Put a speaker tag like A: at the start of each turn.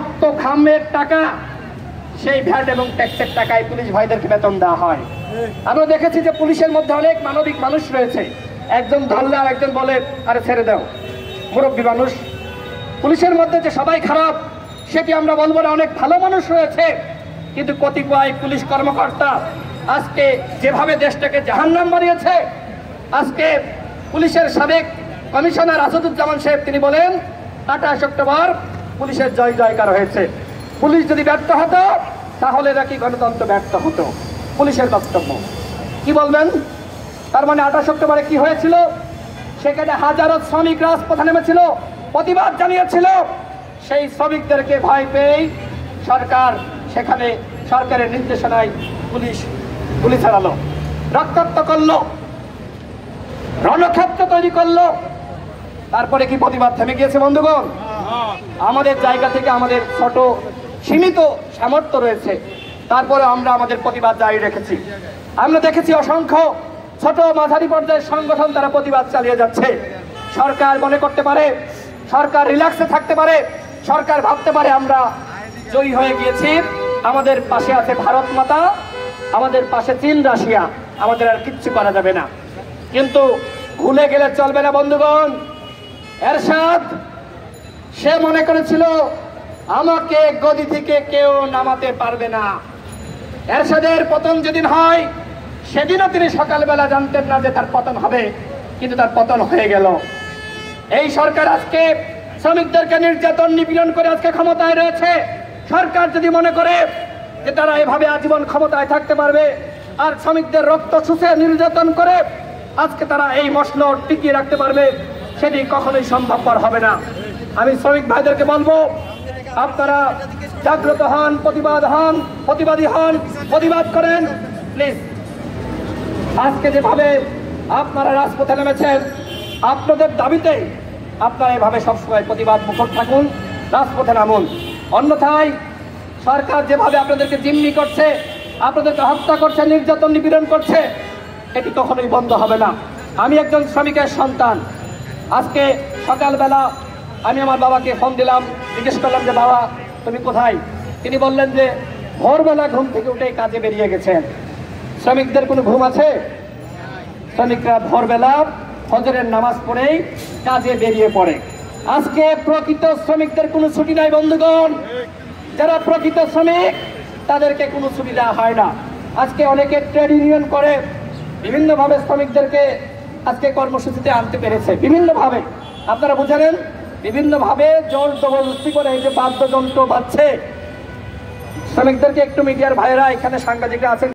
A: রক্ত ঘামের টাকা, সেই ভ্যাট এবং ট্যাক্সের টাকায় পুলিশ ভাইদেরকে বেতন দেওয়া হয়। আমরা দেখেছি যে পুলিশের মধ্যে অনেক মানবিক মানুষ রয়েছে, একজন ধরলে আর একজন বলে আরে ছেড়ে দাও, মুরব্বী মানুষ। পুলিশের মধ্যে যে সবাই খারাপ সেটি আমরা বলবো না, অনেক ভালো মানুষ রয়েছে। কিন্তু কতিপয় পুলিশ কর্মকর্তা আজকে যেভাবে দেশটাকে জাহান্নাম বানিয়েছে, আজকে পুলিশের সাবেক কমিশনার আসাদুজ্জামান সাহেব তিনি বলেন 28 অক্টোবর পুলিশের জয় জয়কার হয়েছে। পুলিশ যদি ব্যর্থ হতো তাহলে নাকি গণতন্ত্র ব্যর্থ হতো, পুলিশের বক্তব্য। কি বলবেন? তার মানে 28 অক্টোবরে কি হয়েছিল? সেখানে হাজারো শ্রমিক রাজপথে নেমেছিল, প্রতিবাদ জানিয়েছিল। সেই শ্রমিকদেরকে ভয় পেয়েই সরকার সেখানে সরকারের নির্দেশনায় গুলি চালালো, রক্তাক্ত করলো, রণক্ষেত্র তৈরি করলো। তারপরে কি প্রতিবাদ থেমে গিয়েছে বন্ধুগণ? আমাদের জায়গা থেকে আমাদের ছোট সীমিত সামর্থ্য রয়েছে, তারপরে আমরা আমাদের প্রতিবাদ জারি রেখেছি। আমরা দেখেছি অসংখ্য ছোট মাঝারি পর্যায়ের সংগঠন তারা প্রতিবাদ চালিয়ে যাচ্ছে। সরকার মনে করতে পারে, সরকার রিল্যাক্সে থাকতে পারে, সরকার ভাবতে পারে আমরা জয়ী হয়ে গিয়েছি, আমাদের পাশে আছে ভারত মাতা, আমাদের পাশে চীন রাশিয়া, আমাদের আর কিচ্ছু করা যাবে না। কিন্তু ভুলে গেলে চলবে না বন্ধুগণ। এরশাদ সে মনে করেছিল আমাকে গদি থেকে কেউ নামাতে পারবে না। এরশাদের পতন যেদিন হয় সেদিনও তিনি সকালবেলা জানতেন না যে তার পতন হবে, কিন্তু তার পতন হয়ে গেল। এই সরকার আজকে শ্রমিকদেরকে নির্যাতন নিপীড়ন করে আজকে ক্ষমতায় রয়েছে। সরকার যদি মনে করে যে তারা এভাবে আজীবন ক্ষমতায় থাকতে পারবে আর শ্রমিকদের রক্ত শুষে নির্যাতন করে আজকে তারা এই মসনদ টিকিয়ে রাখতে পারবে, সেটি কখনোই সম্ভবপর হবে না। আমি শ্রমিক ভাইদেরকে বলবো, আপনারা জাগ্রত হন, প্রতিবাদী হন, প্রতিবাদ করেন প্লিজ। আজকে যেভাবে আপনারা রাজপথে নেমেছেন, আপনাদের দাবিতে আপনারা এভাবে সবসময় প্রতিবাদ মুখর থাকুন, রাজপথে নামুন। অন্যথায় সরকার যেভাবে আপনাদেরকে জিম্মি করছে, আপনাদেরকে হত্যা করছে, নির্যাতন নিপীড়ন করছে, এটি কখনোই বন্ধ হবে না। আমি একজন শ্রমিকের সন্তান। আজকে সকালবেলা আমি আমার বাবাকে ফোন দিলাম, জিজ্ঞেস করলাম যে বাবা তুমি কোথায়? তিনি বললেন যে ভোরবেলা ঘুম থেকে উঠে কাজে বেরিয়ে গেছেন। শ্রমিকদের কোনো ঘুম আছে? শ্রমিকরা ভোরবেলা ফজরের নামাজ পড়েই কাজে বেরিয়ে পড়ে। আজকে প্রকৃত শ্রমিকদের কোনো ছুটি নাই বন্ধুগণ। যারা প্রকৃত শ্রমিক তাদেরকে কোনো সুবিধা হয় না। আজকে অনেকে ট্রেড ইউনিয়ন করে বিভিন্নভাবে শ্রমিকদেরকে আজকে কর্মসূচিতে আনতে পেরেছে, বিভিন্নভাবে। আপনারা বুঝালেন, বিভিন্নভাবে জোর জবরদস্তি করে এই যে বাদ্যযন্ত্র বাজছে, শ্রমিকদেরকে একটু মিডিয়ার ভাইয়েরা এখানে সাংবাদিকরা আছেন